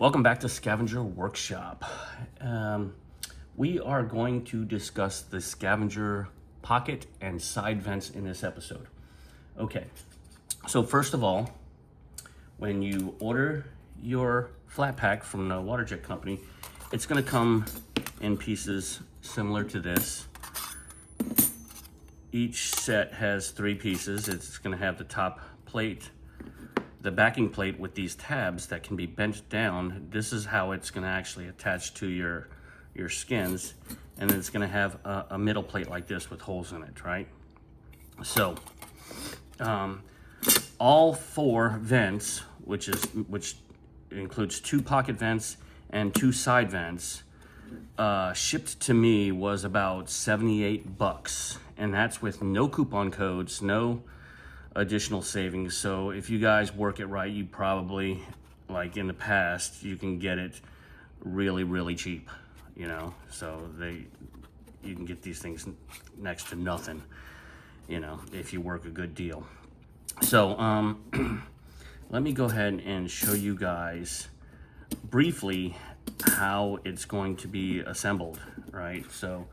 Welcome back to Scavenger Workshop. We are going to discuss the Scavenger pocket and side vents in this episode. Okay, so first of all, when you order your flat pack from the water jet company, it's going to come in pieces similar to this. Each set has 3 pieces. It's going to have the top plate, the backing plate with these tabs that can be bent down. This is how it's going to actually attach to your skins, and then it's going to have a middle plate like this with holes in it, right? So all 4 vents, which includes 2 pocket vents and 2 side vents, shipped to me was about $78, and that's with no coupon codes, no additional savings. So if you guys work it right, you probably, like in the past, you can get it really cheap, you know. So you can get these things next to nothing, you know, if you work a good deal. So let me go ahead and show you guys briefly how it's going to be assembled, right? So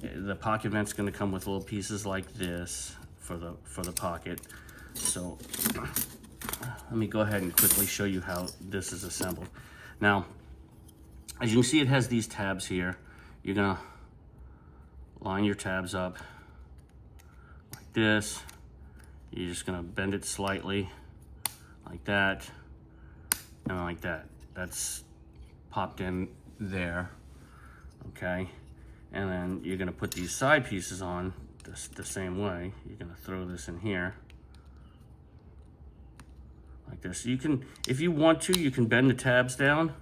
the pocket vent's going to come with little pieces like this for the pocket. So let me go ahead and quickly show you how this is assembled. Now, as you can see, it has these tabs here. You're gonna line your tabs up like this. You're just gonna bend it slightly like that and like that. That's popped in there, okay? And then you're gonna put these side pieces on the same way. You're gonna throw this in here like this. You can, if you want to, you can bend the tabs down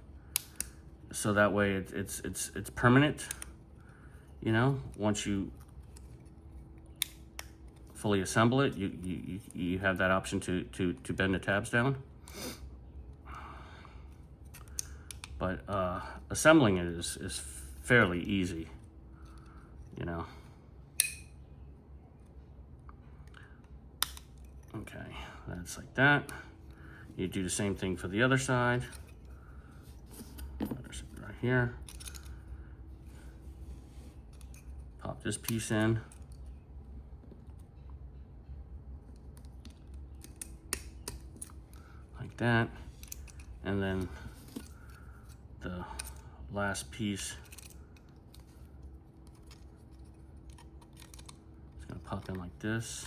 so that way it's permanent, you know. Once you fully assemble it, you have that option to bend the tabs down. But assembling it is fairly easy, you know. Okay, that's like that. You do the same thing for the other side. Right here. Pop this piece in. Like that. And then the last piece is going to pop in like this.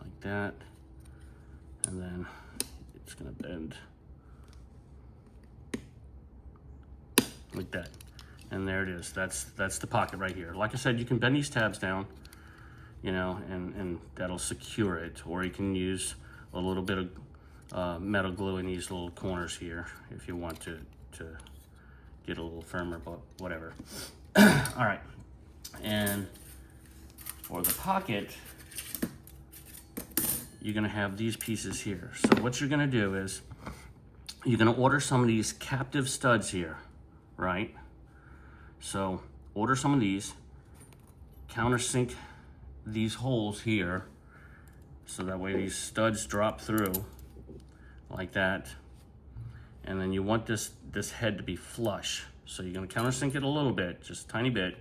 Like that, and then it's gonna bend like that, and there it is. That's the pocket right here. Like I said, you can bend these tabs down, you know, and that'll secure it, or you can use a little bit of metal glue in these little corners here if you want to get a little firmer, but whatever. All right, and for the pocket, you're gonna have these pieces here. So what you're gonna do is you're gonna order some of these captive studs here, right? So order some of these, countersink these holes here, so that way these studs drop through like that. And then you want this head to be flush. So you're gonna countersink it a little bit, just a tiny bit.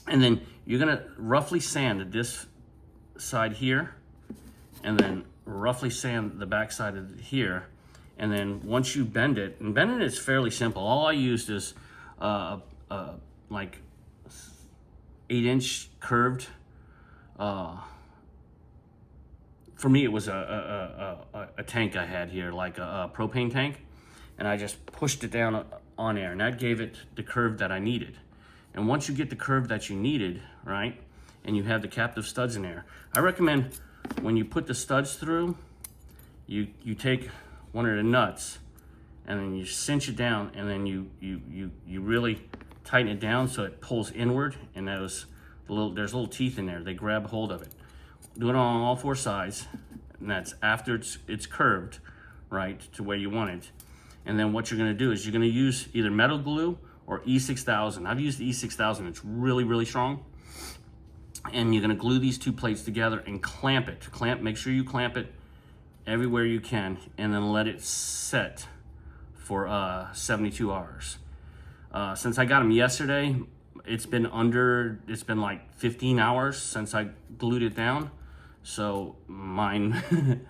And then you're gonna roughly sand this side here, and then roughly sand the back side of here. And then once you bend it, and bending it is fairly simple. All I used is like 8-inch curved. For me, it was a tank I had here, like a propane tank, and I just pushed it down on there, and that gave it the curve that I needed. And once you get the curve that you needed, right, and you have the captive studs in there, I recommend when you put the studs through, you take one of the nuts and then you cinch it down, and then you really tighten it down so it pulls inward, and there's little teeth in there. They grab hold of it. Do it on all 4 sides, and that's after it's curved, right, to where you want it. And then what you're gonna do is you're gonna use either metal glue or E6000. I've used E6000, it's really strong. And you're gonna glue these 2 plates together and clamp it. Make sure you clamp it everywhere you can, and then let it set for 72 hours. Since I got them yesterday, it's been like 15 hours since I glued it down. So mine,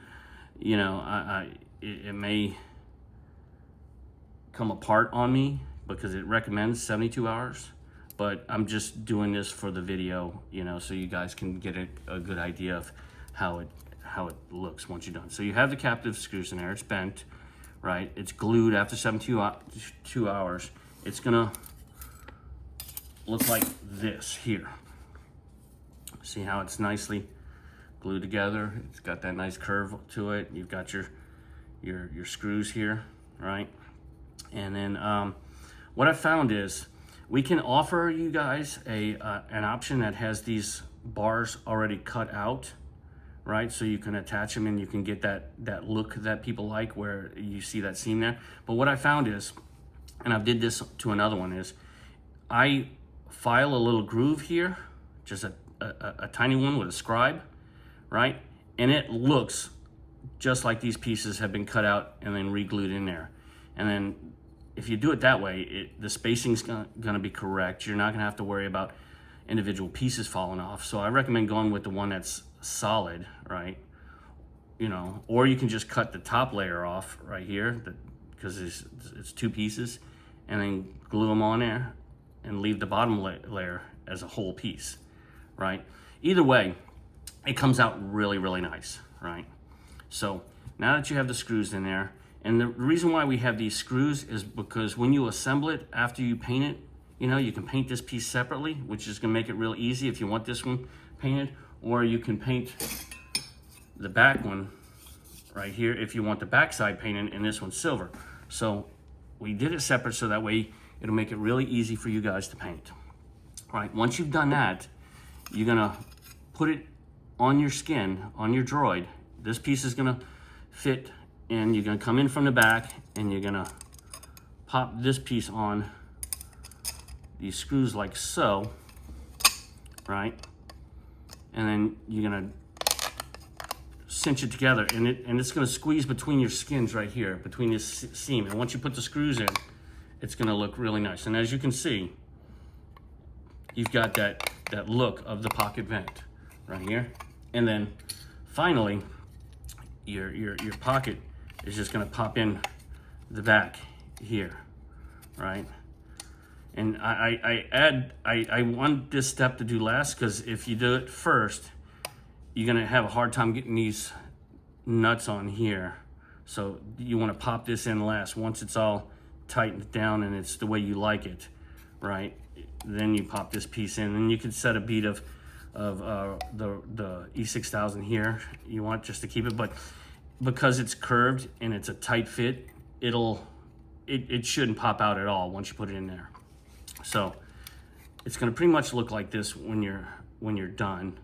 you know, it may come apart on me because it recommends 72 hours. But I'm just doing this for the video, you know, so you guys can get a good idea of how it looks once you're done. So you have the captive screws in there. It's bent, right? It's glued after 72 hours. It's gonna look like this here. See how it's nicely glued together? It's got that nice curve to it. You've got your screws here, right? And then what I found is we can offer you guys an option that has these bars already cut out, right? So you can attach them and you can get that look that people like where you see that seam there. But what I found is, and I did this to another one, is I file a little groove here, just a tiny one with a scribe, right? And it looks just like these pieces have been cut out and then re-glued in there. And then if you do it that way, the spacing's gonna be correct. You're not gonna have to worry about individual pieces falling off. So I recommend going with the one that's solid, right? You know, or you can just cut the top layer off right here, because it's two pieces, and then glue them on there and leave the bottom layer as a whole piece, right? Either way, it comes out really, really nice, right? So now that you have the screws in there, and the reason why we have these screws is because when you assemble it after you paint it, you know, you can paint this piece separately, which is gonna make it real easy if you want this one painted, or you can paint the back one right here if you want the back side painted and this one's silver. So we did it separate so that way it'll make it really easy for you guys to paint. All right, once you've done that, you're gonna put it on your skin, on your droid. This piece is gonna fit, and you're gonna come in from the back and you're gonna pop this piece on these screws like so, right? And then you're gonna cinch it together, and it's gonna squeeze between your skins right here, between this seam. And once you put the screws in, it's gonna look really nice. And as you can see, you've got that look of the pocket vent right here. And then finally, your pocket is just gonna pop in the back here, right? And I want this step to do last, because if you do it first, you're gonna have a hard time getting these nuts on here. So you wanna pop this in last. Once it's all tightened down and it's the way you like it, right? Then you pop this piece in, and you can set a bead of the E6000 here you want, just to keep it. But because it's curved and it's a tight fit, it shouldn't pop out at all once you put it in there. So it's gonna pretty much look like this when you're done,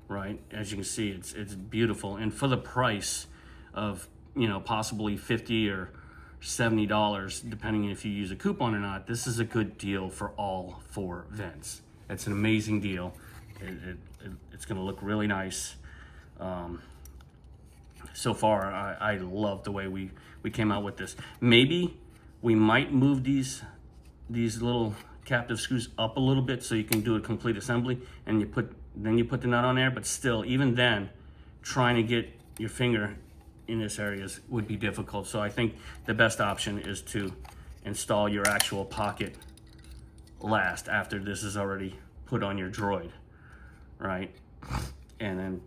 right? As you can see, it's beautiful. And for the price of, you know, possibly $50 or $70, depending if you use a coupon or not, this is a good deal for all 4 vents. It's an amazing deal. It's gonna look really nice. So far, I love the way we came out with this. Maybe we might move these little captive screws up a little bit so you can do a complete assembly, and then you put the nut on there. But still, even then, trying to get your finger in this area would be difficult. So I think the best option is to install your actual pocket last, after this is already put on your droid, right? And then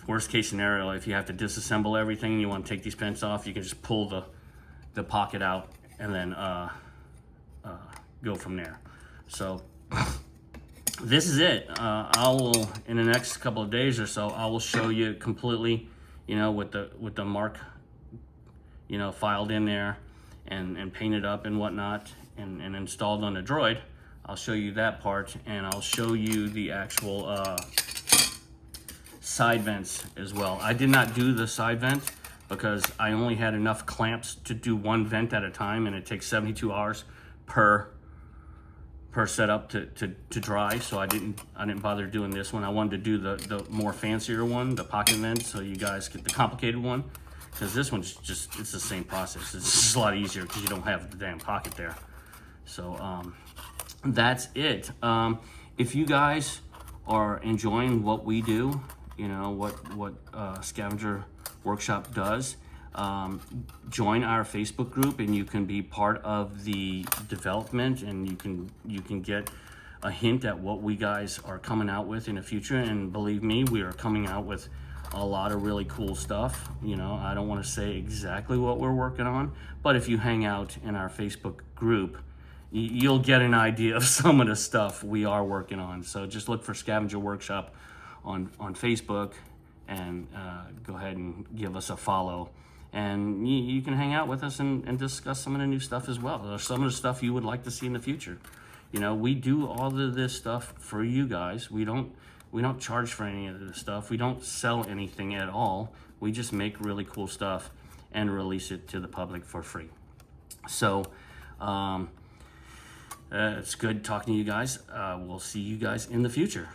worst case scenario, if you have to disassemble everything and you want to take these pins off, you can just pull the pocket out and then go from there. So this is it. I will, in the next couple of days or so, I will show you completely, you know, with the mark, you know, filed in there and painted up and whatnot, and installed on the droid. I'll show you that part, and I'll show you the actual side vents as well. I did not do the side vent because I only had enough clamps to do one vent at a time, and it takes 72 hours per per setup to dry, so I didn't bother doing this one. I wanted to do the more fancier one, the pocket vent, so you guys get the complicated one, because this one's just, it's the same process. It's just a lot easier because you don't have the damn pocket there. So that's it. If you guys are enjoying what we do, you know, what Scavenger Workshop does, join our Facebook group and you can be part of the development, and you can get a hint at what we guys are coming out with in the future. And believe me, we are coming out with a lot of really cool stuff. You know, I don't want to say exactly what we're working on, but if you hang out in our Facebook group, you'll get an idea of some of the stuff we are working on. So just look for Scavenger Workshop on Facebook, and go ahead and give us a follow. And you can hang out with us and discuss some of the new stuff as well, or some of the stuff you would like to see in the future. You know, we do all of this stuff for you guys. We don't charge for any of this stuff. We don't sell anything at all. We just make really cool stuff and release it to the public for free. So it's good talking to you guys. We'll see you guys in the future.